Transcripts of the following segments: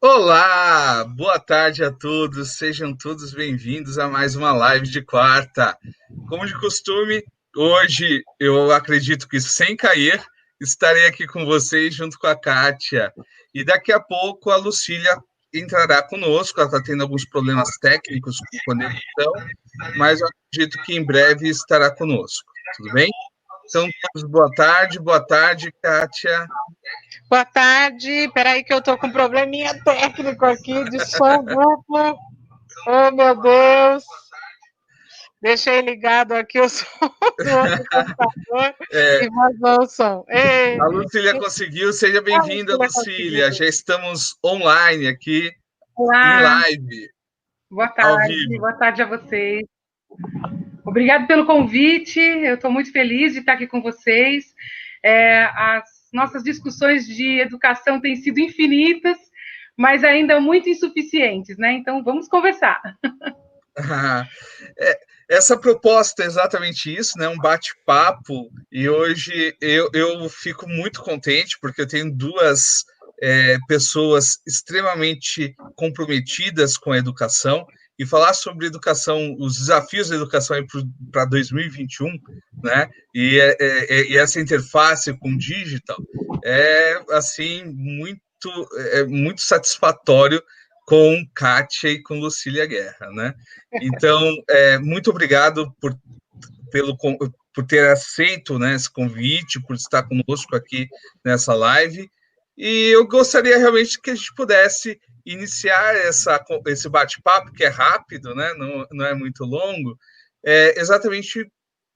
Olá, boa tarde a todos, sejam todos bem-vindos a mais uma live de quarta. Como de costume, hoje eu acredito que sem cair, estarei aqui com vocês junto com a Kátia. E daqui a pouco a Lucília entrará conosco, ela está tendo alguns problemas técnicos com conexão, mas eu acredito que em breve estará conosco, tudo bem? Então, todos, boa tarde, Kátia. Boa tarde, peraí que eu tô com um probleminha técnico aqui de som duplo. Oh, meu Deus. Deixei ligado aqui o som do outro computador É, e vazou o som. Ei, a Lucília conseguiu, seja bem-vinda, Lucília. Já estamos online aqui, em Olá, live, boa ao tarde, vivo. boa tarde a vocês. Obrigado pelo convite, eu estou muito feliz de estar aqui com vocês. As nossas discussões de educação têm sido infinitas, mas ainda muito insuficientes, né? Então, vamos conversar. Essa proposta é exatamente isso, né? Um bate-papo. E hoje eu fico muito contente porque eu tenho duas pessoas extremamente comprometidas com a educação e falar sobre educação, os desafios da educação para 2021, né? E essa interface com o digital é assim muito satisfatório com Kátia e com Lucília Guerra, né? Então, muito obrigado por ter aceito, né, esse convite, por estar conosco aqui nessa live. E eu gostaria realmente que a gente pudesse iniciar esse bate-papo, que é rápido, né, não é muito longo, exatamente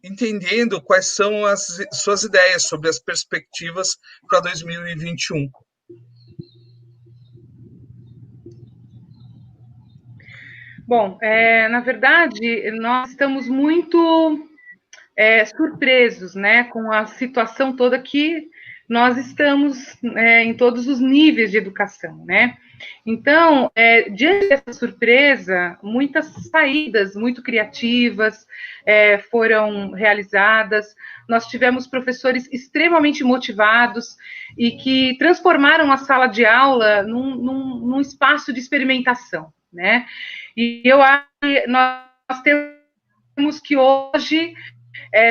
entendendo quais são as suas ideias sobre as perspectivas para 2021. Bom, na verdade, nós estamos muito surpresos, né, com a situação toda que nós estamos em todos os níveis de educação, né? Então, diante dessa surpresa, muitas saídas muito criativas foram realizadas. Nós tivemos professores extremamente motivados e que transformaram a sala de aula num espaço de experimentação, né? E eu acho que nós temos que hoje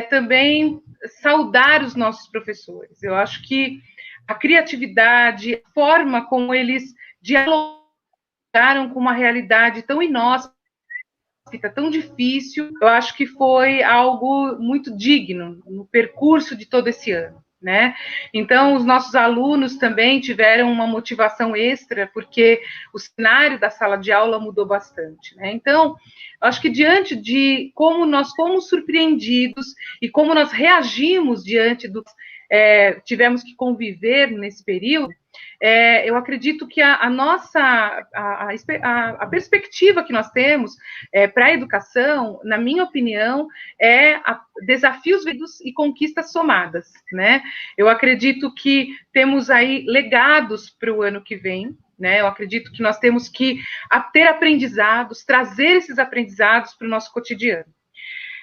também saudar os nossos professores. Eu acho que a criatividade, a forma como eles dialogaram com uma realidade tão inóspita, tão difícil, eu acho que foi algo muito digno no percurso de todo esse ano. Né? Então, os nossos alunos também tiveram uma motivação extra, porque o cenário da sala de aula mudou bastante. Né? Então, acho que diante de como nós fomos surpreendidos e como nós reagimos diante dos tivemos que conviver nesse período, eu acredito que a perspectiva que nós temos para a educação, na minha opinião, desafios e conquistas somadas, né? Eu acredito que temos aí legados para o ano que vem, né? Eu acredito que nós temos que ter aprendizados, trazer esses aprendizados para o nosso cotidiano.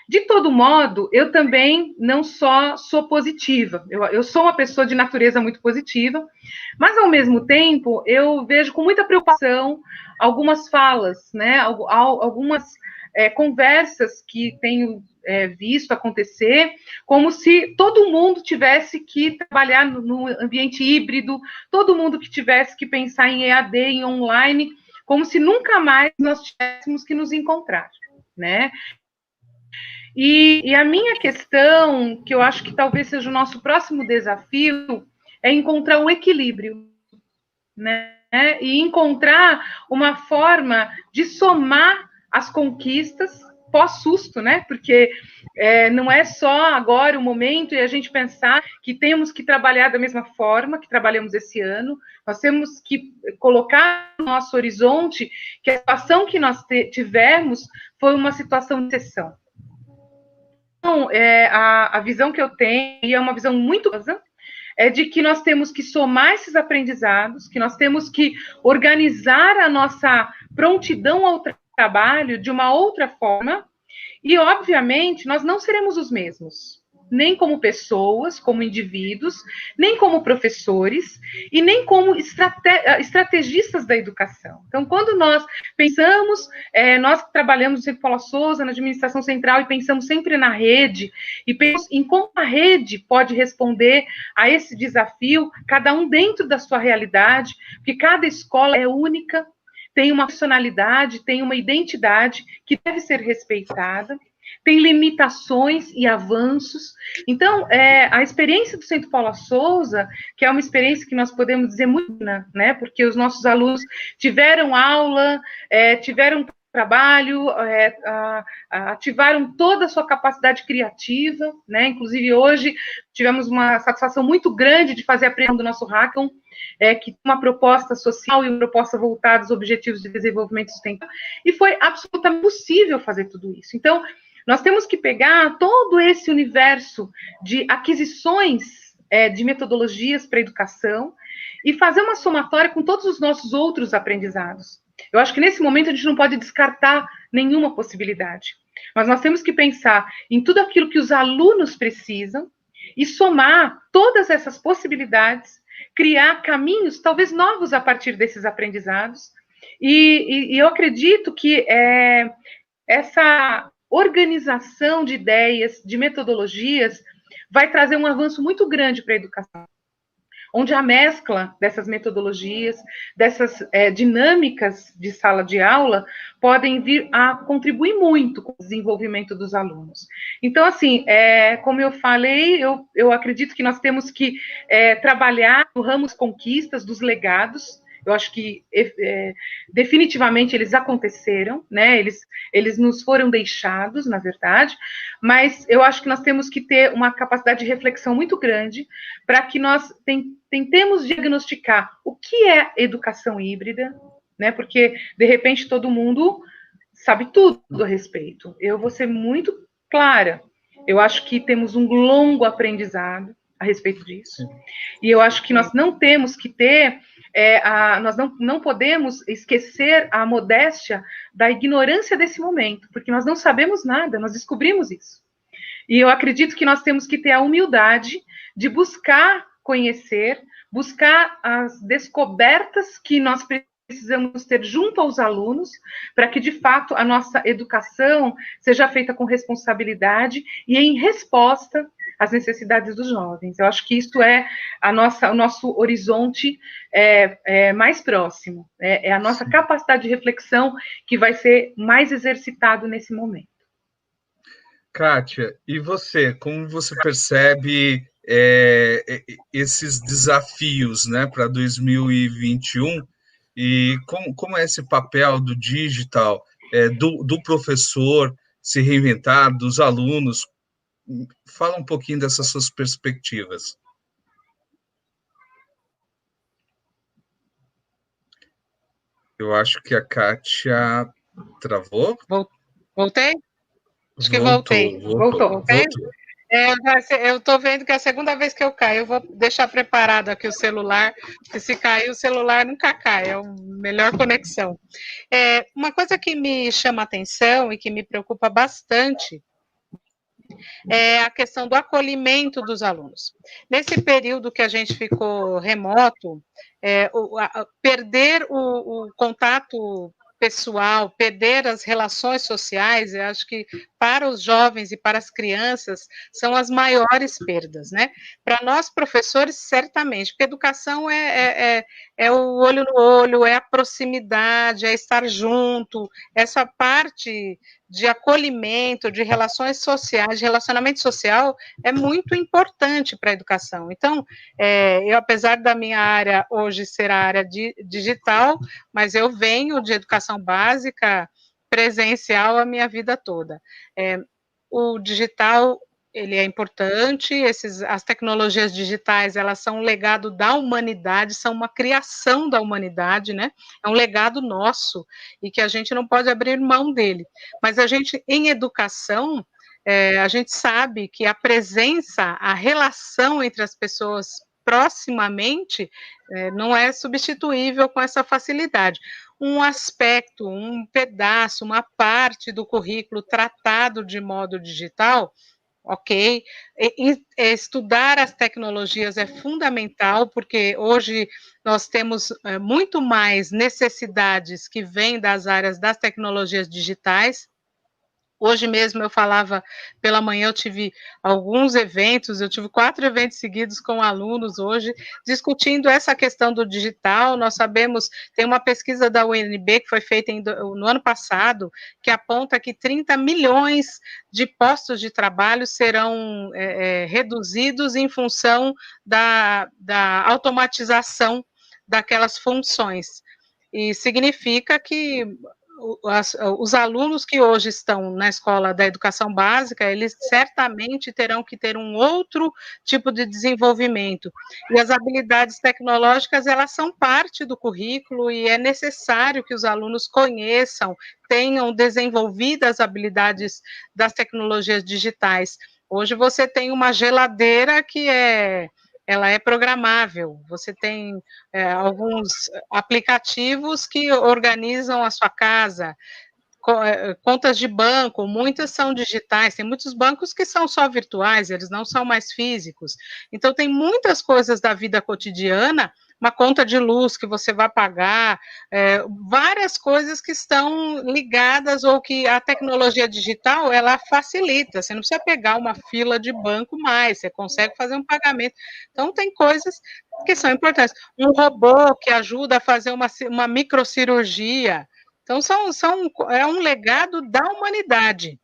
De todo modo, eu também não só sou positiva, eu sou uma pessoa de natureza muito positiva, mas, ao mesmo tempo, eu vejo com muita preocupação algumas falas, né, algumas conversas que tenho visto acontecer, como se todo mundo tivesse que trabalhar no ambiente híbrido, todo mundo que tivesse que pensar em EAD, em online, como se nunca mais nós tivéssemos que nos encontrar, né? E a minha questão, que eu acho que talvez seja o nosso próximo desafio, é encontrar o equilíbrio, né? E encontrar uma forma de somar as conquistas pós-susto, né? Porque não é só agora o momento e a gente pensar que temos que trabalhar da mesma forma que trabalhamos esse ano, nós temos que colocar no nosso horizonte que a situação que nós tivemos foi uma situação de exceção. Então, a visão que eu tenho, e é uma visão muito é de que nós temos que somar esses aprendizados, que nós temos que organizar a nossa prontidão ao trabalho de uma outra forma, e, obviamente, nós não seremos os mesmos, nem como pessoas, como indivíduos, nem como professores e nem como estrategistas da educação. Então, quando nós pensamos, nós que trabalhamos no Centro Paula Souza, na administração central, e pensamos sempre na rede, e pensamos em como a rede pode responder a esse desafio, cada um dentro da sua realidade, porque cada escola é única, tem uma personalidade, tem uma identidade que deve ser respeitada, tem limitações e avanços. Então, a experiência do Centro Paula Souza, que é uma experiência que nós podemos dizer muito, né, porque os nossos alunos tiveram aula, tiveram trabalho, ativaram toda a sua capacidade criativa, né? Inclusive hoje tivemos uma satisfação muito grande de fazer a apresentação do nosso hackathon, que tem uma proposta social e uma proposta voltada aos objetivos de desenvolvimento sustentável, e foi absolutamente possível fazer tudo isso. Então, nós temos que pegar todo esse universo de aquisições de metodologias para a educação e fazer uma somatória com todos os nossos outros aprendizados. Eu acho que nesse momento a gente não pode descartar nenhuma possibilidade, mas nós temos que pensar em tudo aquilo que os alunos precisam e somar todas essas possibilidades, criar caminhos talvez novos a partir desses aprendizados, e eu acredito que essa organização de ideias, de metodologias, vai trazer um avanço muito grande para a educação, onde a mescla dessas metodologias, dessas dinâmicas de sala de aula, podem vir a contribuir muito com o desenvolvimento dos alunos. Então, assim, como eu falei, eu acredito que nós temos que trabalhar no ramo das conquistas, dos legados. Eu acho que definitivamente eles aconteceram, né? Eles nos foram deixados, na verdade, mas eu acho que nós temos que ter uma capacidade de reflexão muito grande para que nós tentemos diagnosticar o que é educação híbrida, né? Porque, de repente, todo mundo sabe tudo a respeito. Eu vou ser muito clara. Eu acho que temos um longo aprendizado a respeito disso. E eu acho que nós não temos que ter... nós não podemos esquecer a modéstia da ignorância desse momento, porque nós não sabemos nada, nós descobrimos isso. E eu acredito que nós temos que ter a humildade de buscar conhecer, buscar as descobertas que nós precisamos ter junto aos alunos, para que, de fato, a nossa educação seja feita com responsabilidade e em resposta às necessidades dos jovens. Eu acho que isso é o nosso horizonte mais próximo, é a nossa capacidade de reflexão que vai ser mais exercitado nesse momento. Kátia, e você, como você percebe esses desafios, né, para 2021, e como é esse papel do digital, do professor se reinventar, dos alunos? Fala um pouquinho dessas suas perspectivas. Eu acho que a Kátia travou. Voltei? Acho que voltei. Voltou. Eu estou vendo que é a segunda vez que eu caio. Eu vou deixar preparado aqui o celular, porque se cair o celular nunca cai, é a melhor conexão. Uma coisa que me chama a atenção e que me preocupa bastante é a questão do acolhimento dos alunos. Nesse período que a gente ficou remoto, perder o contato pessoal, perder as relações sociais, eu acho que para os jovens e para as crianças são as maiores perdas, né? Para nós, professores, certamente, porque educação é o olho no olho, é a proximidade, é estar junto, essa parte de acolhimento, de relações sociais, de relacionamento social, é muito importante para a educação. Então, eu, apesar da minha área hoje ser a área digital, mas eu venho de educação básica presencial a minha vida toda. O digital, ele é importante, as tecnologias digitais, elas são um legado da humanidade, são uma criação da humanidade, né? É um legado nosso, e que a gente não pode abrir mão dele. Mas a gente, em educação, a gente sabe que a presença, a relação entre as pessoas proximamente, não é substituível com essa facilidade. Um aspecto, um pedaço, uma parte do currículo tratado de modo digital ok. Estudar as tecnologias é fundamental, porque hoje nós temos muito mais necessidades que vêm das áreas das tecnologias digitais. Hoje mesmo eu falava, pela manhã eu tive alguns eventos, eu tive 4 eventos seguidos com alunos hoje, discutindo essa questão do digital. Nós sabemos, tem uma pesquisa da UNB que foi feita no ano passado, que aponta que 30 milhões de postos de trabalho serão reduzidos em função da automatização daquelas funções. E significa que os alunos que hoje estão na escola da educação básica, eles certamente terão que ter um outro tipo de desenvolvimento. E as habilidades tecnológicas, elas são parte do currículo e é necessário que os alunos conheçam, tenham desenvolvidas as habilidades das tecnologias digitais. Hoje você tem uma geladeira que ela é programável, você tem alguns aplicativos que organizam a sua casa, contas de banco, muitas são digitais, tem muitos bancos que são só virtuais, eles não são mais físicos. Então, tem muitas coisas da vida cotidiana, uma conta de luz que você vai pagar, várias coisas que estão ligadas ou que a tecnologia digital, ela facilita, você não precisa pegar uma fila de banco mais, você consegue fazer um pagamento. Então, tem coisas que são importantes. Um robô que ajuda a fazer uma microcirurgia. Então, é um legado da humanidade.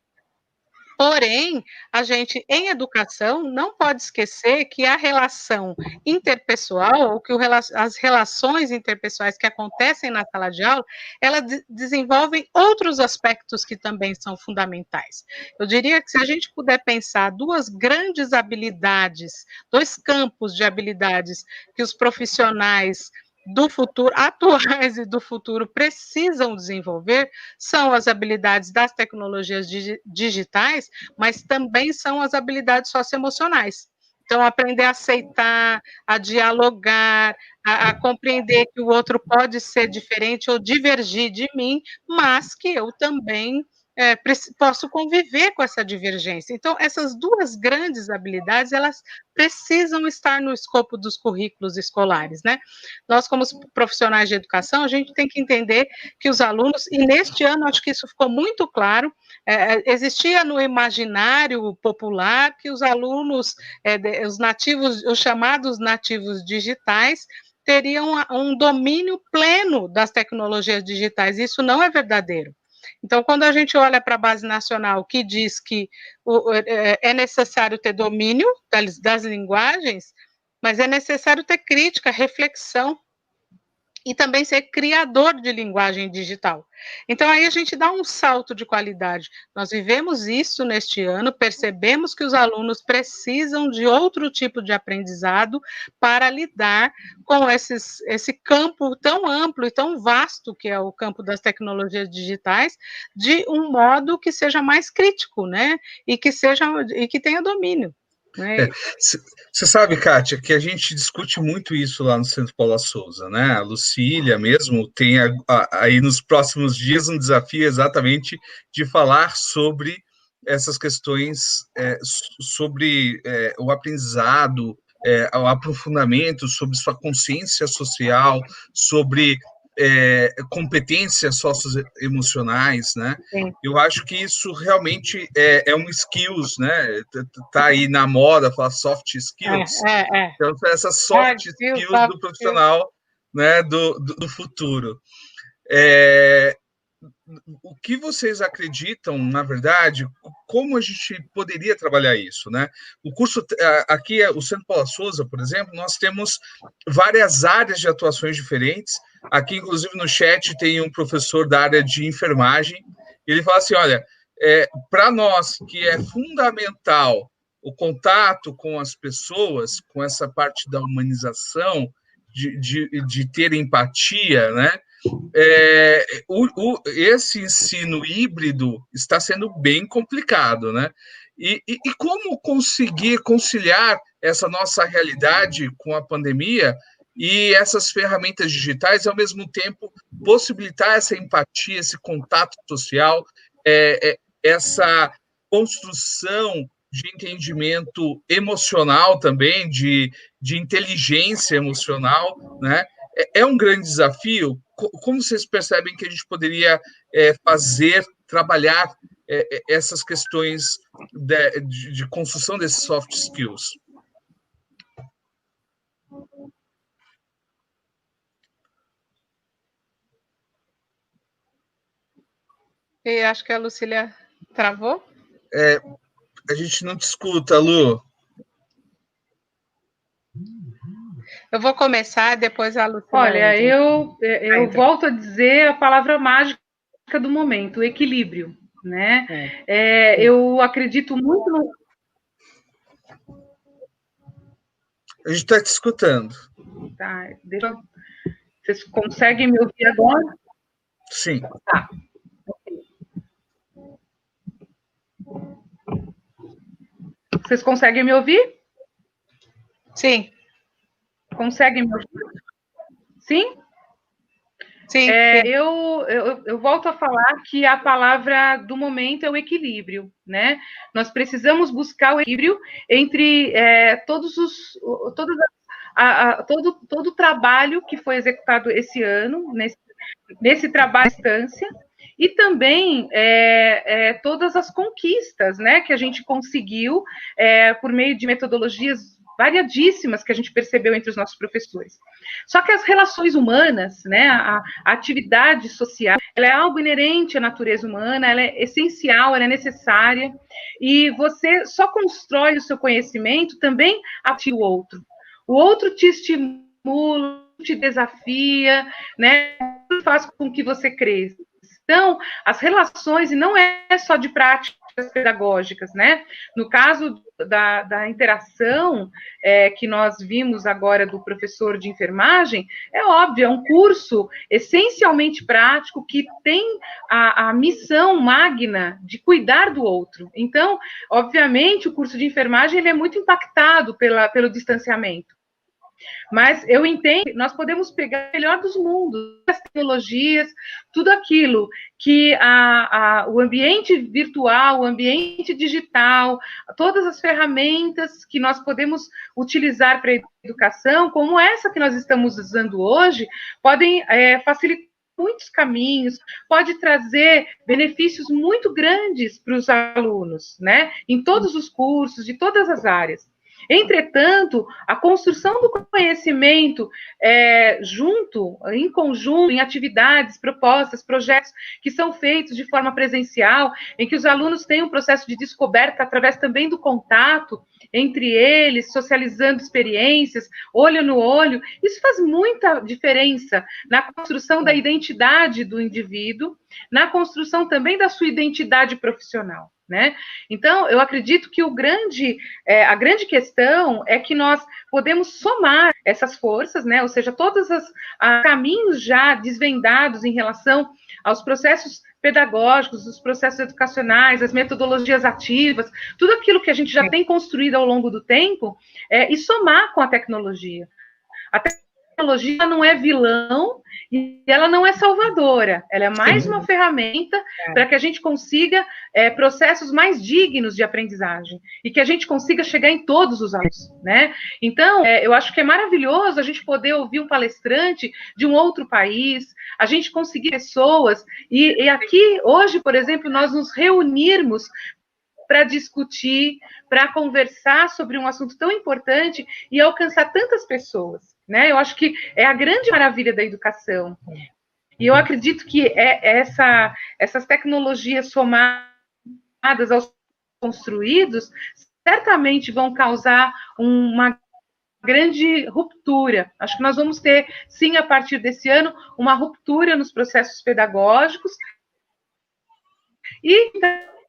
Porém, a gente, em educação, não pode esquecer que a relação interpessoal, ou que as relações interpessoais que acontecem na sala de aula, elas desenvolvem outros aspectos que também são fundamentais. Eu diria que se a gente puder pensar duas grandes habilidades, dois campos de habilidades que os profissionais do futuro, atuais e do futuro, precisam desenvolver, são as habilidades das tecnologias digitais, mas também são as habilidades socioemocionais. Então, aprender a aceitar, a dialogar, a compreender que o outro pode ser diferente ou divergir de mim, mas que eu também posso conviver com essa divergência. Então, essas duas grandes habilidades, elas precisam estar no escopo dos currículos escolares, né? Nós, como profissionais de educação, a gente tem que entender que os alunos, e neste ano acho que isso ficou muito claro, existia no imaginário popular que os alunos, os nativos, os chamados nativos digitais, teriam um domínio pleno das tecnologias digitais. Isso não é verdadeiro. Então, quando a gente olha para a base nacional, que diz que é necessário ter domínio das linguagens, mas é necessário ter crítica, reflexão, e também ser criador de linguagem digital. Então, aí a gente dá um salto de qualidade. Nós vivemos isso neste ano, percebemos que os alunos precisam de outro tipo de aprendizado para lidar com esse campo tão amplo e tão vasto que é o campo das tecnologias digitais, de um modo que seja mais crítico, né? E que tenha domínio. Você sabe, Kátia, que a gente discute muito isso lá no Centro Paula Souza, né? A Lucília mesmo tem aí nos próximos dias um desafio exatamente de falar sobre essas questões, sobre o aprendizado, o aprofundamento, sobre sua consciência social, sobre competências socioemocionais, né? Sim. Eu acho que isso realmente é um skills, né? Tá aí na moda falar soft skills. Então, essas soft skills do profissional, né, do futuro. O que vocês acreditam, na verdade, como a gente poderia trabalhar isso, né? O curso, aqui, o Centro Paula Souza, por exemplo, nós temos várias áreas de atuações diferentes. Aqui, inclusive, no chat tem um professor da área de enfermagem. Ele fala assim, olha, para nós que é fundamental o contato com as pessoas, com essa parte da humanização, de ter empatia, né? Esse ensino híbrido está sendo bem complicado, né? E como conseguir conciliar essa nossa realidade com a pandemia e essas ferramentas digitais, e, ao mesmo tempo, possibilitar essa empatia, esse contato social, essa construção de entendimento emocional também, de inteligência emocional, né? É um grande desafio. Como vocês percebem que a gente poderia fazer, trabalhar essas questões de construção desses soft skills? E acho que a Lucília travou. A gente não te escuta, Lu. Eu vou começar, depois a Lucília. Olha, eu volto a dizer a palavra mágica do momento, o equilíbrio, né? Eu acredito muito no... A gente está te escutando. Tá, vocês conseguem me ouvir agora? Sim. Tá. Vocês conseguem me ouvir? Sim. Conseguem me ouvir? Sim? Sim. Eu volto a falar que a palavra do momento é o equilíbrio, né? Nós precisamos buscar o equilíbrio entre todo o trabalho que foi executado esse ano, nesse trabalho à distância, e também todas as conquistas, né, que a gente conseguiu por meio de metodologias variadíssimas que a gente percebeu entre os nossos professores. Só que as relações humanas, né, a atividade social, ela é algo inerente à natureza humana, ela é essencial, ela é necessária, e você só constrói o seu conhecimento também a partir do outro. O outro te estimula, te desafia, né, faz com que você cresça. Então, as relações, e não é só de práticas pedagógicas, né? No caso da interação que nós vimos agora do professor de enfermagem, é óbvio, é um curso essencialmente prático que tem a missão magna de cuidar do outro. Então, obviamente, o curso de enfermagem ele é muito impactado pelo distanciamento. Mas eu entendo, nós podemos pegar o melhor dos mundos, as tecnologias, tudo aquilo que o ambiente virtual, o ambiente digital, todas as ferramentas que nós podemos utilizar para a educação, como essa que nós estamos usando hoje, podem facilitar muitos caminhos, pode trazer benefícios muito grandes para os alunos, né? Em todos os cursos, de todas as áreas. Entretanto, a construção do conhecimento em conjunto, em atividades, propostas, projetos que são feitos de forma presencial, em que os alunos têm um processo de descoberta através também do contato entre eles, socializando experiências, olho no olho, isso faz muita diferença na construção da identidade do indivíduo, na construção também da sua identidade profissional. Né? Então, eu acredito que a grande questão é que nós podemos somar essas forças, né? Ou seja, todos os caminhos já desvendados em relação aos processos pedagógicos, os processos educacionais, as metodologias ativas, tudo aquilo que a gente já tem construído ao longo do tempo, e somar com a tecnologia. A tecnologia não é vilão e ela não é salvadora, ela é mais uma ferramenta para que a gente consiga processos mais dignos de aprendizagem e que a gente consiga chegar em todos os alunos, né? Então, eu acho que é maravilhoso a gente poder ouvir um palestrante de um outro país, a gente conseguir pessoas, e aqui, hoje, por exemplo, nós nos reunirmos para discutir, para conversar sobre um assunto tão importante e alcançar tantas pessoas, né? Eu acho que é a grande maravilha da educação. E eu acredito que essas tecnologias somadas aos construídos certamente vão causar uma grande ruptura. Acho que nós vamos ter, sim, a partir desse ano, uma ruptura nos processos pedagógicos e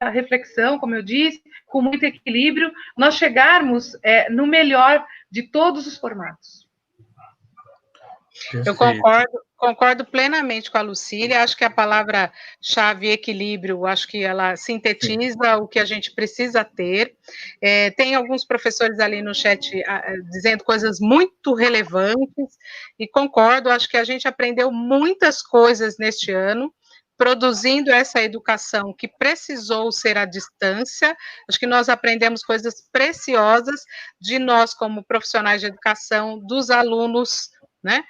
a reflexão, como eu disse, com muito equilíbrio, nós chegarmos no melhor de todos os formatos. Eu concordo plenamente com a Lucília, acho que a palavra-chave equilíbrio, acho que ela sintetiza o que a gente precisa ter. Tem alguns professores ali no chat dizendo coisas muito relevantes, e concordo, acho que a gente aprendeu muitas coisas neste ano, produzindo essa educação que precisou ser à distância. Acho que nós aprendemos coisas preciosas de nós como profissionais de educação, dos alunos, né?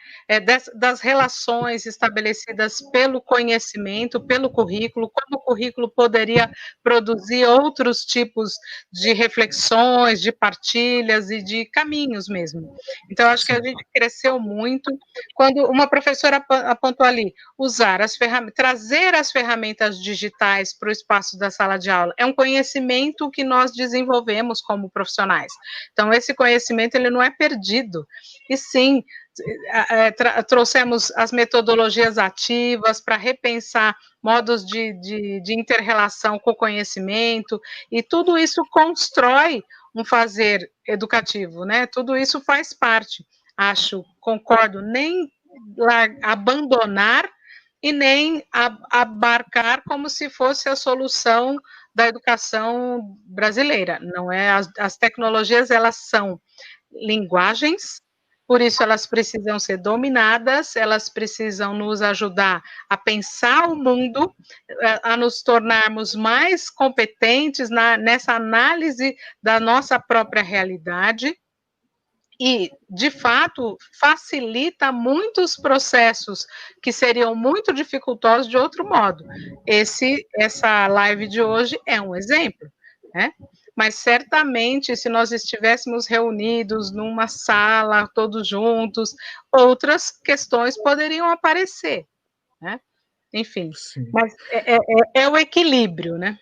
Das relações estabelecidas pelo conhecimento, pelo currículo, como o currículo poderia produzir outros tipos de reflexões, de partilhas e de caminhos mesmo. Então, acho que a gente cresceu muito quando uma professora apontou ali, usar as ferramentas, trazer as ferramentas digitais para o espaço da sala de aula. É um conhecimento que nós desenvolvemos como profissionais. Então, esse conhecimento, ele não é perdido. E sim, trouxemos as metodologias ativas para repensar modos de inter-relação com o conhecimento, e tudo isso constrói um fazer educativo, né? Tudo isso faz parte, acho, concordo, nem abandonar e nem abarcar como se fosse a solução da educação brasileira. Não é, as tecnologias, elas são linguagens, por isso elas precisam ser dominadas, elas precisam nos ajudar a pensar o mundo, a nos tornarmos mais competentes nessa análise da nossa própria realidade, e, de fato, facilita muitos processos que seriam muito dificultosos de outro modo. Essa live de hoje é um exemplo, né? Mas certamente, se nós estivéssemos reunidos numa sala, todos juntos, outras questões poderiam aparecer, né? Enfim, sim. Mas é o equilíbrio, né?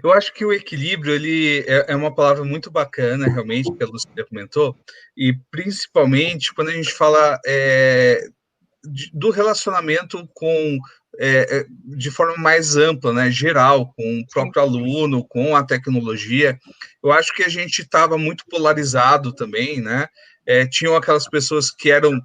Eu acho que o equilíbrio, ele é uma palavra muito bacana, realmente, pelo que você comentou, e principalmente quando a gente fala do relacionamento de forma mais ampla, né, geral, com o próprio aluno, com a tecnologia. Eu acho que a gente estava muito polarizado também, né? Tinham aquelas pessoas que eram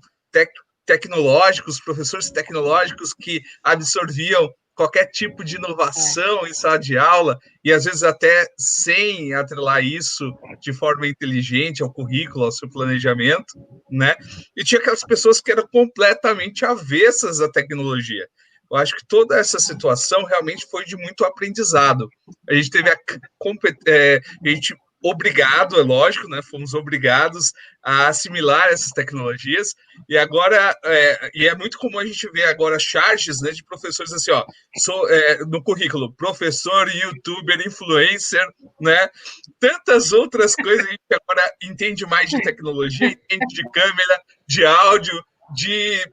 tecnológicos, professores tecnológicos que absorviam qualquer tipo de inovação em sala de aula, e às vezes até sem atrelar isso de forma inteligente ao currículo, ao seu planejamento, né? E tinha aquelas pessoas que eram completamente avessas à tecnologia. Eu acho que toda essa situação realmente foi de muito aprendizado. A gente teve a gente obrigado, é lógico, né? Fomos obrigados a assimilar essas tecnologias, e agora e é muito comum a gente ver agora charges, né, de professores assim, ó, no currículo, professor, youtuber, influencer, né? Tantas outras coisas, a gente agora entende mais de tecnologia, entende de câmera, de áudio, de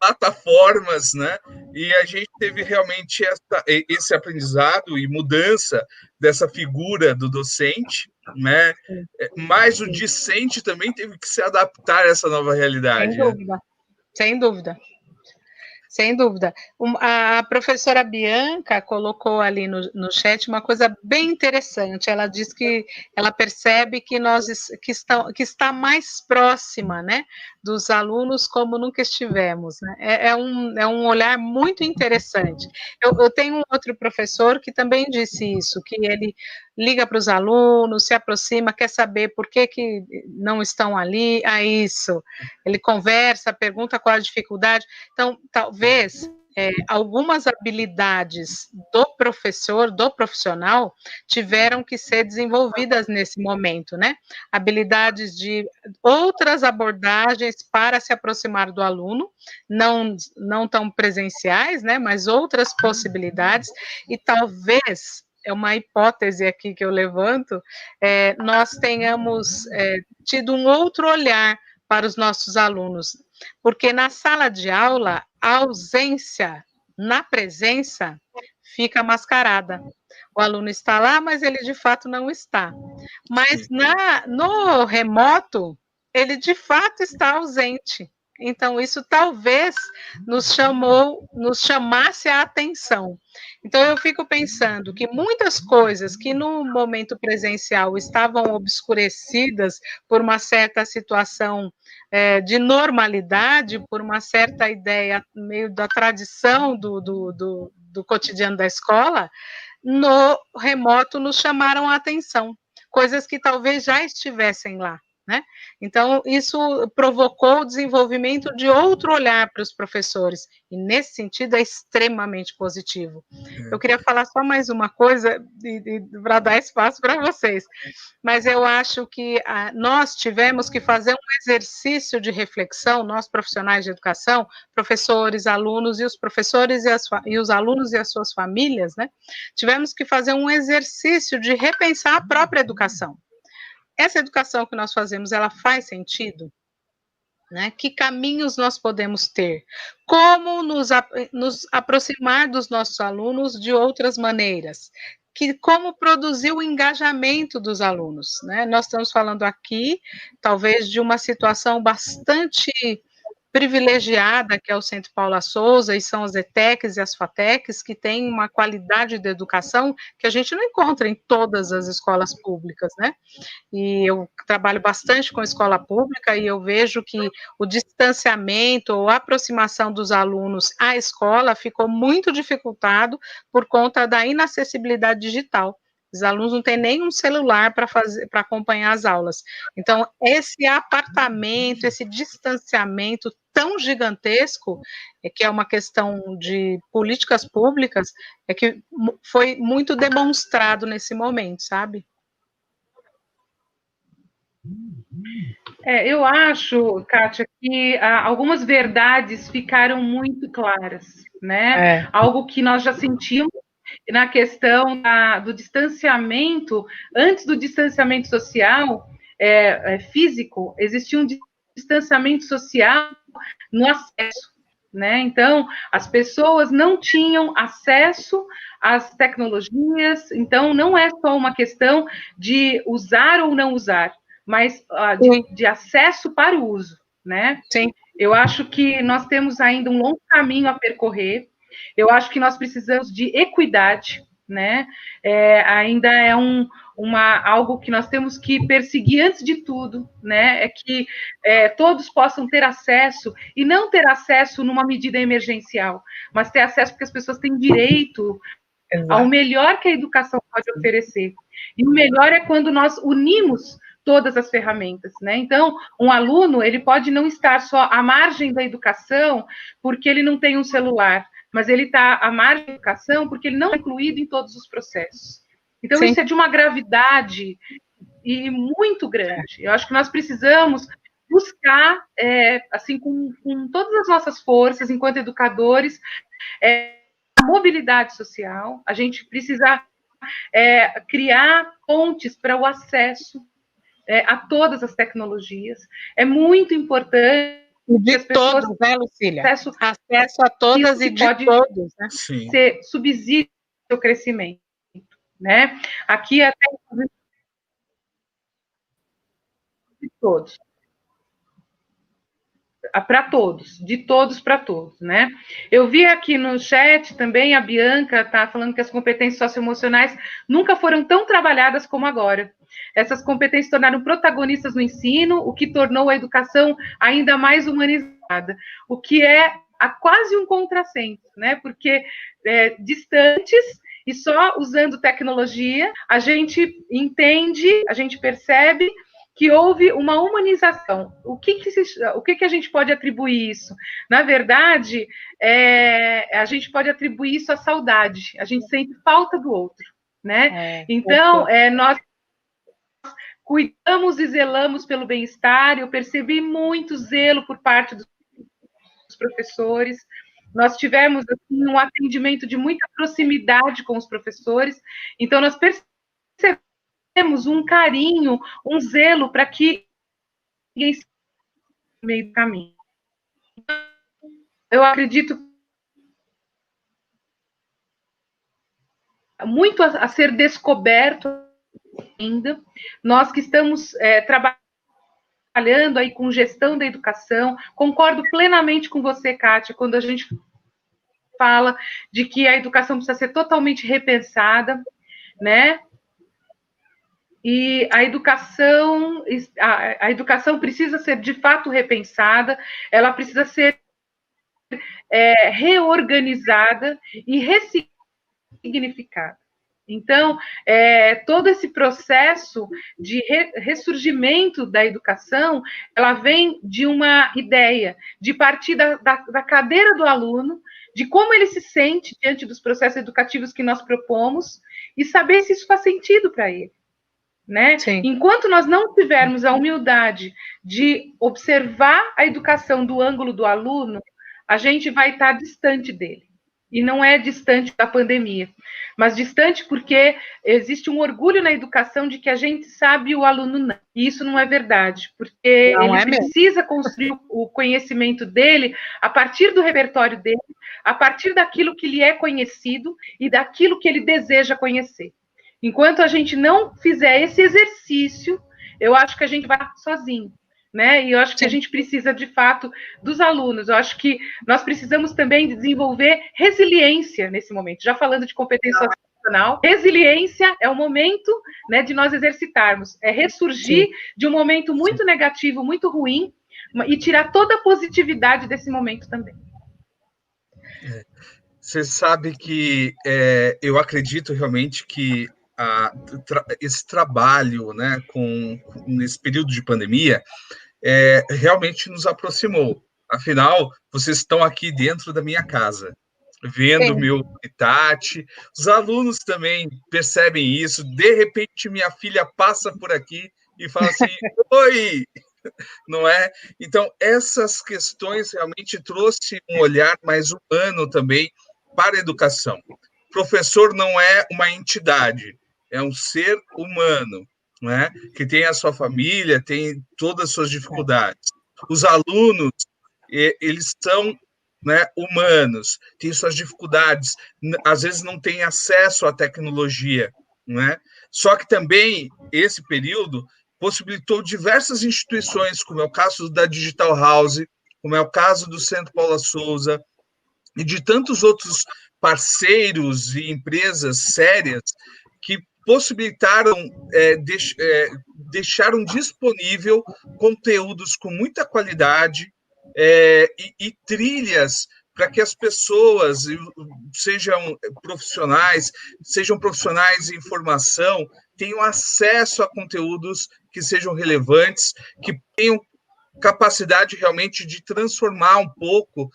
plataformas, né? E a gente teve realmente esse aprendizado e mudança dessa figura do docente, né? Mas o discente também teve que se adaptar a essa nova realidade. Sem dúvida, né? Sem dúvida. Sem dúvida. A professora Bianca colocou ali no chat uma coisa bem interessante. Ela diz que ela percebe que está mais próxima, né, dos alunos como nunca estivemos, né? É um olhar muito interessante. Eu tenho um outro professor que também disse isso, que ele liga para os alunos, se aproxima, quer saber por que não estão ali, isso. Ele conversa, pergunta qual a dificuldade. Então, talvez algumas habilidades do professor, do profissional, tiveram que ser desenvolvidas nesse momento, né? Habilidades de outras abordagens para se aproximar do aluno, não tão presenciais, né? Mas outras possibilidades, e talvez é uma hipótese aqui que eu levanto, nós tenhamos tido um outro olhar para os nossos alunos, porque na sala de aula, a ausência na presença fica mascarada. O aluno está lá, mas ele de fato não está. Mas no remoto, ele de fato está ausente. Então, isso talvez nos chamasse a atenção. Então, eu fico pensando que muitas coisas que no momento presencial estavam obscurecidas por uma certa situação de normalidade, por uma certa ideia meio da tradição do cotidiano da escola, no remoto nos chamaram a atenção, coisas que talvez já estivessem lá, né? Então, isso provocou o desenvolvimento de outro olhar para os professores, e nesse sentido é extremamente positivo. Eu queria falar só mais uma coisa, para dar espaço para vocês, mas eu acho que nós tivemos que fazer um exercício de reflexão, nós profissionais de educação, professores, alunos, e os professores e os alunos e as suas famílias, né? Tivemos que fazer um exercício de repensar a própria educação. Essa educação que nós fazemos, ela faz sentido? Né? Que caminhos nós podemos ter? Como nos aproximar dos nossos alunos de outras maneiras? Como produzir o engajamento dos alunos? Né? Nós estamos falando aqui, talvez, de uma situação bastante privilegiada, que é o Centro Paula Souza, e são as ETECs e as FATECs, que têm uma qualidade de educação que a gente não encontra em todas as escolas públicas, né? E eu trabalho bastante com escola pública e eu vejo que o distanciamento ou a aproximação dos alunos à escola ficou muito dificultado por conta da inacessibilidade digital. Os alunos não têm nenhum celular para acompanhar as aulas. Então, esse apartamento, esse distanciamento tão gigantesco, que é uma questão de políticas públicas, é que foi muito demonstrado nesse momento, sabe? Eu acho, Kátia, que algumas verdades ficaram muito claras, né? Algo que nós já sentimos na questão do distanciamento, antes do distanciamento social físico, existia um distanciamento social no acesso, né? Então, as pessoas não tinham acesso às tecnologias, então não é só uma questão de usar ou não usar, mas de acesso para o uso, né? Sim. Eu acho que nós temos ainda um longo caminho a percorrer. Eu acho que nós precisamos de equidade, né? Ainda é algo que nós temos que perseguir antes de tudo, né? É que todos possam ter acesso, e não ter acesso numa medida emergencial, mas ter acesso porque as pessoas têm direito ao melhor que a educação pode oferecer. E o melhor é quando nós unimos todas as ferramentas, né? Então, um aluno, ele pode não estar só à margem da educação porque ele não tem um celular, mas ele está à margem da educação porque ele não é incluído em todos os processos. Então, Sim. Isso é de uma gravidade e muito grande. Eu acho que nós precisamos buscar, assim, com todas as nossas forças, enquanto educadores, a mobilidade social. A gente precisa criar pontes para o acesso a todas as tecnologias. É muito importante de as pessoas, todos, né, Lucília? Acesso a todas e de todos, né? Ser subsídio ao crescimento, né? Aqui até de todos. Para todos, de todos para todos, né? Eu vi aqui no chat também, a Bianca está falando que as competências socioemocionais nunca foram tão trabalhadas como agora. Essas competências se tornaram protagonistas no ensino, o que tornou a educação ainda mais humanizada, o que é quase um contrassenso, né? Porque distantes e só usando tecnologia, a gente entende, a gente percebe que houve uma humanização. O que a gente pode atribuir isso? Na verdade, a gente pode atribuir isso à saudade. A gente sente falta do outro, né? Então, nós cuidamos e zelamos pelo bem-estar. Eu percebi muito zelo por parte dos professores. Nós tivemos assim, um atendimento de muita proximidade com os professores. Então, nós percebemos um carinho, um zelo para que ninguém se no meio do caminho. Eu acredito muito a ser descoberto ainda. Nós que estamos trabalhando aí com gestão da educação, concordo plenamente com você, Kátia, quando a gente fala de que a educação precisa ser totalmente repensada, né? E a educação precisa ser, de fato, repensada, ela precisa ser reorganizada e ressignificada. Então, todo esse processo de ressurgimento da educação, ela vem de uma ideia, de partir da cadeira do aluno, de como ele se sente diante dos processos educativos que nós propomos, e saber se isso faz sentido para ele. Né? Enquanto nós não tivermos a humildade de observar a educação do ângulo do aluno, a gente vai estar distante dele. E não é distante da pandemia, mas distante porque existe um orgulho na educação de que a gente sabe o aluno não. E isso não é verdade, porque não ele precisa construir o conhecimento dele a partir do repertório dele, a partir daquilo que lhe é conhecido e daquilo que ele deseja conhecer. Enquanto a gente não fizer esse exercício, eu acho que a gente vai sozinho. Né? E eu acho que a gente precisa, de fato, dos alunos. Eu acho que nós precisamos também desenvolver resiliência nesse momento. Já falando de competência socioemocional, resiliência é o momento, né, de nós exercitarmos. É ressurgir de um momento muito negativo, muito ruim, e tirar toda a positividade desse momento também. Você sabe que eu acredito realmente que esse trabalho, né, nesse período de pandemia, realmente nos aproximou. Afinal, vocês estão aqui dentro da minha casa, vendo o meu habitat. Os alunos também percebem isso. De repente, minha filha passa por aqui e fala assim: oi! Não é? Então, essas questões realmente trouxe um olhar mais humano também para a educação. O professor não é uma entidade, é um ser humano, não é? Que tem a sua família, tem todas as suas dificuldades. Os alunos, eles são, né, humanos, têm suas dificuldades, às vezes não têm acesso à tecnologia, não é? Só que também esse período possibilitou diversas instituições, como é o caso da Digital House, como é o caso do Centro Paula Souza, e de tantos outros parceiros e empresas sérias que possibilitaram, deixaram disponível conteúdos com muita qualidade e trilhas para que as pessoas sejam profissionais em formação, tenham acesso a conteúdos que sejam relevantes, que tenham capacidade realmente de transformar um pouco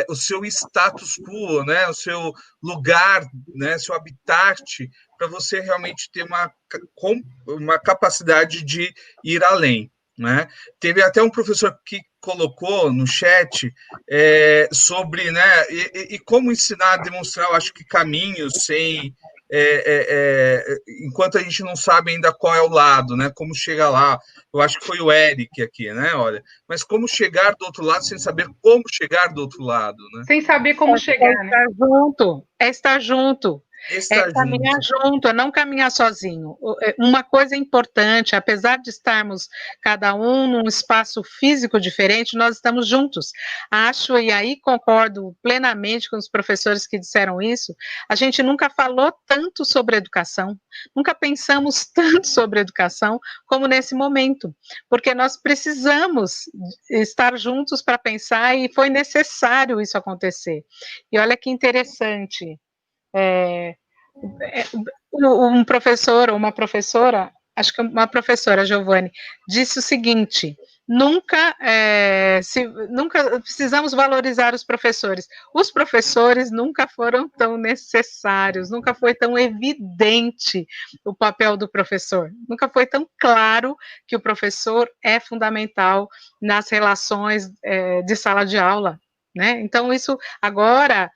o seu status quo, né, o seu lugar, né, seu habitat, para você realmente ter uma capacidade de ir além. Né? Teve até um professor que colocou no chat sobre, né, e como ensinar a demonstrar, eu acho que caminhos sem enquanto a gente não sabe ainda qual é o lado, né? Como chegar lá. Eu acho que foi o Eric aqui, né? Olha, mas como chegar do outro lado sem saber como chegar do outro lado, né? Sem saber como chegar, né? Estar junto, estar junto. Caminhar junto, é não caminhar sozinho. Uma coisa importante, apesar de estarmos cada um num espaço físico diferente, nós estamos juntos. Acho, e aí concordo plenamente com os professores que disseram isso, a gente nunca falou tanto sobre educação, nunca pensamos tanto sobre educação como nesse momento, porque nós precisamos estar juntos para pensar e foi necessário isso acontecer. E olha que interessante, um professor ou uma professora, acho que uma professora, Giovanni, disse o seguinte: nunca precisamos valorizar os professores. Os professores nunca foram tão necessários, nunca foi tão evidente o papel do professor, nunca foi tão claro que o professor é fundamental nas relações de sala de aula. Né? Então, isso agora,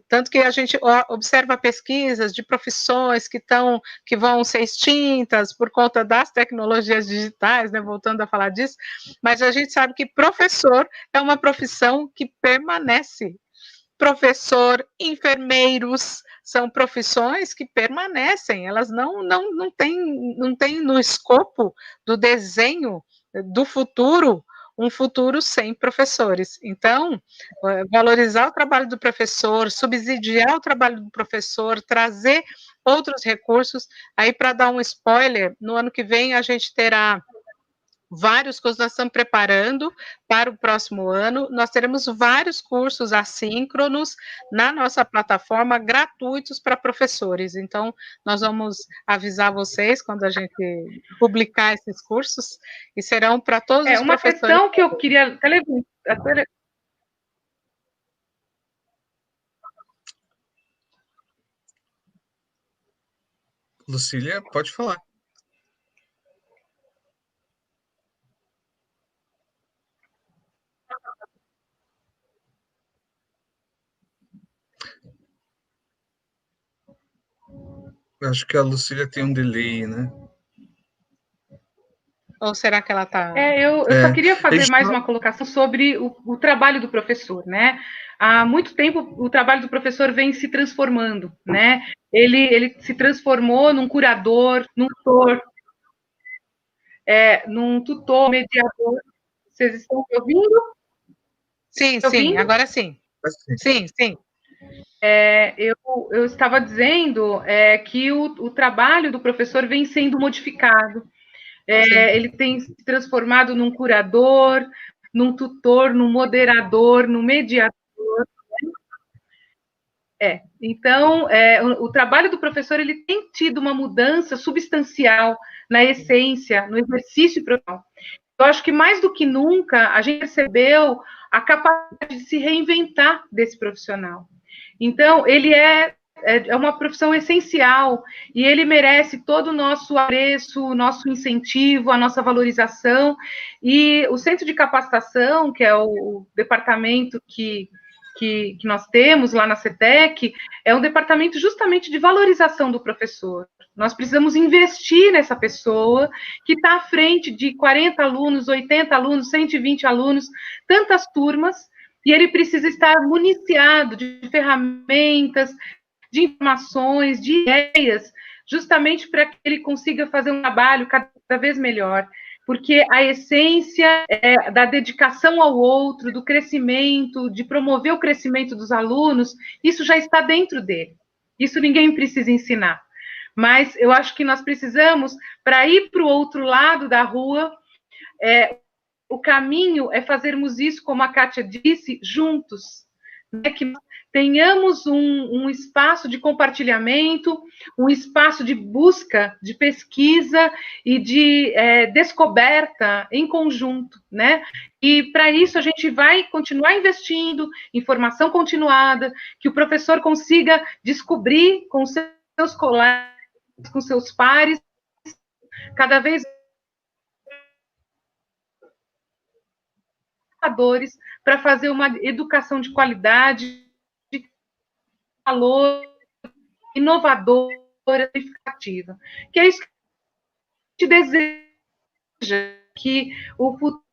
tanto que a gente observa pesquisas de profissões que vão ser extintas por conta das tecnologias digitais, né? Voltando a falar disso, mas a gente sabe que professor é uma profissão que permanece. Professor, enfermeiros, são profissões que permanecem, elas não têm no escopo do desenho do futuro um futuro sem professores. Então, valorizar o trabalho do professor, subsidiar o trabalho do professor, trazer outros recursos. Aí, para dar um spoiler, no ano que vem a gente terá vários cursos, nós estamos preparando para o próximo ano, nós teremos vários cursos assíncronos na nossa plataforma, gratuitos para professores, então nós vamos avisar vocês quando a gente publicar esses cursos, e serão para todos os uma professores. questão que eu queria... Lucília, pode falar. Acho que a Lucília tem um delay, né? Ou será que ela está... Eu só queria fazer mais uma colocação sobre o trabalho do professor, né? Há muito tempo o trabalho do professor vem se transformando, né? Ele se transformou num curador, num tutor, mediador. Vocês estão me ouvindo? Sim, sim, agora sim. Sim, sim. Eu estava dizendo que o trabalho do professor vem sendo modificado. Ele tem se transformado num curador, num tutor, num moderador, num mediador. Então, o trabalho do professor ele tem tido uma mudança substancial na essência, no exercício profissional. Eu acho que mais do que nunca a gente percebeu a capacidade de se reinventar desse profissional. Então, ele é uma profissão essencial e ele merece todo o nosso apreço, o nosso incentivo, a nossa valorização. E o Centro de Capacitação, que é o departamento que nós temos lá na CETEC, é um departamento justamente de valorização do professor. Nós precisamos investir nessa pessoa que está à frente de 40 alunos, 80 alunos, 120 alunos, tantas turmas, e ele precisa estar municiado de ferramentas, de informações, de ideias, justamente para que ele consiga fazer um trabalho cada vez melhor. Porque a essência da dedicação ao outro, do crescimento, de promover o crescimento dos alunos, isso já está dentro dele. Isso ninguém precisa ensinar. Mas eu acho que nós precisamos, para ir para o outro lado da rua, o caminho é fazermos isso, como a Kátia disse, juntos. Né? Que tenhamos um espaço de compartilhamento, um espaço de busca, de pesquisa e de descoberta em conjunto, né? E para isso a gente vai continuar investindo em formação continuada, que o professor consiga descobrir com seus colegas, com seus pares, cada vez para fazer uma educação de qualidade, de valor, inovadora, significativa. Que é isso que a gente deseja, que o futuro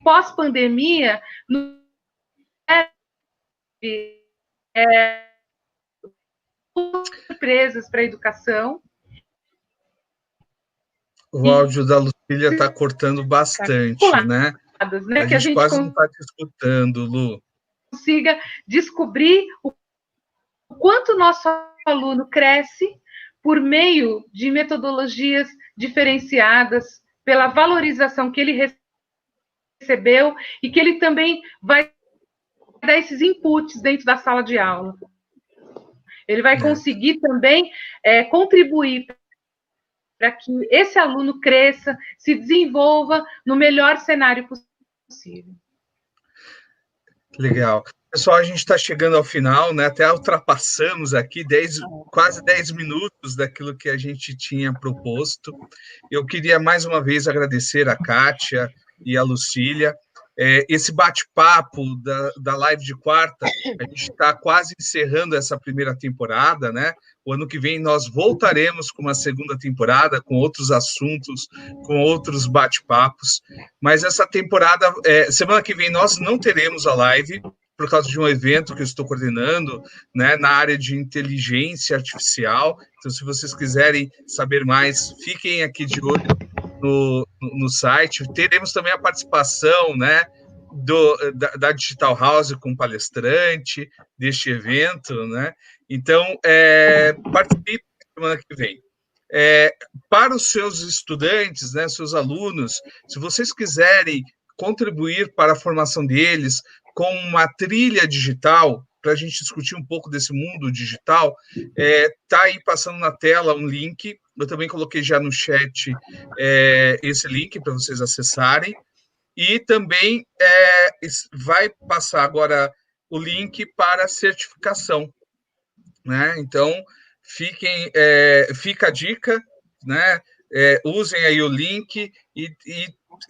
pós-pandemia não surpresas para a educação. O áudio da Lucília está cortando bastante, né? A gente quase não está te escutando, Lu. Consiga descobrir o quanto o nosso aluno cresce por meio de metodologias diferenciadas, pela valorização que ele recebeu e que ele também vai dar esses inputs dentro da sala de aula. Ele vai conseguir também contribuir para que esse aluno cresça, se desenvolva no melhor cenário possível. Legal. Pessoal, a gente está chegando ao final, né? Até ultrapassamos aqui quase 10 minutos daquilo que a gente tinha proposto. Eu queria mais uma vez agradecer a Kátia e a Lucília. Esse bate-papo da live de quarta, a gente está quase encerrando essa primeira temporada, né? O ano que vem nós voltaremos com uma segunda temporada, com outros assuntos, com outros bate-papos. Mas essa temporada, semana que vem nós não teremos a live, por causa de um evento que eu estou coordenando, né, na área de inteligência artificial. Então, se vocês quiserem saber mais, fiquem aqui de olho no site. Teremos também a participação, né, da Digital House com palestrante deste evento, né? Então, participe semana que vem. Para os seus estudantes, né, seus alunos, se vocês quiserem contribuir para a formação deles com uma trilha digital, para a gente discutir um pouco desse mundo digital, está aí passando na tela um link, eu também coloquei já no chat esse link para vocês acessarem, e também vai passar agora o link para a certificação, né? Então, fica a dica, né? Usem aí o link e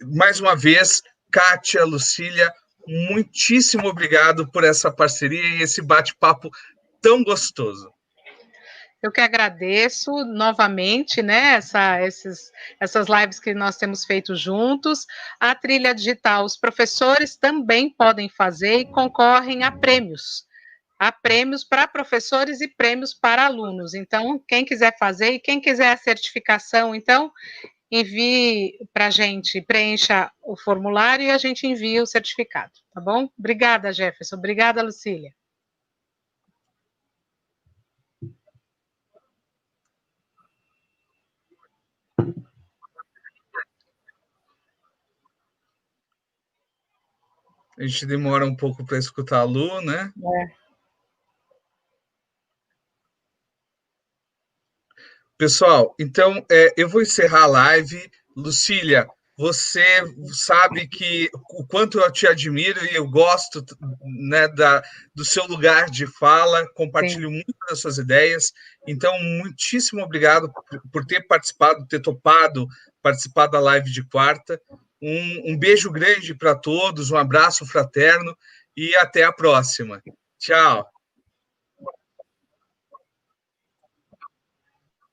mais uma vez, Kátia, Lucília, muitíssimo obrigado por essa parceria e esse bate-papo tão gostoso. Eu que agradeço novamente, né, essas lives que nós temos feito juntos. A trilha digital, os professores também podem fazer e concorrem a prêmios. Há prêmios para professores e prêmios para alunos. Então, quem quiser fazer e quem quiser a certificação, então, envie para a gente, preencha o formulário e a gente envia o certificado, tá bom? Obrigada, Jefferson. Obrigada, Lucília. A gente demora um pouco para escutar a Lu, né? Pessoal, então eu vou encerrar a live. Lucília, você sabe que o quanto eu te admiro e eu gosto, né, do seu lugar de fala, compartilho muito das suas ideias. Então, muitíssimo obrigado por ter participado, ter topado participar da live de quarta. Um beijo grande para todos, um abraço fraterno e até a próxima. Tchau.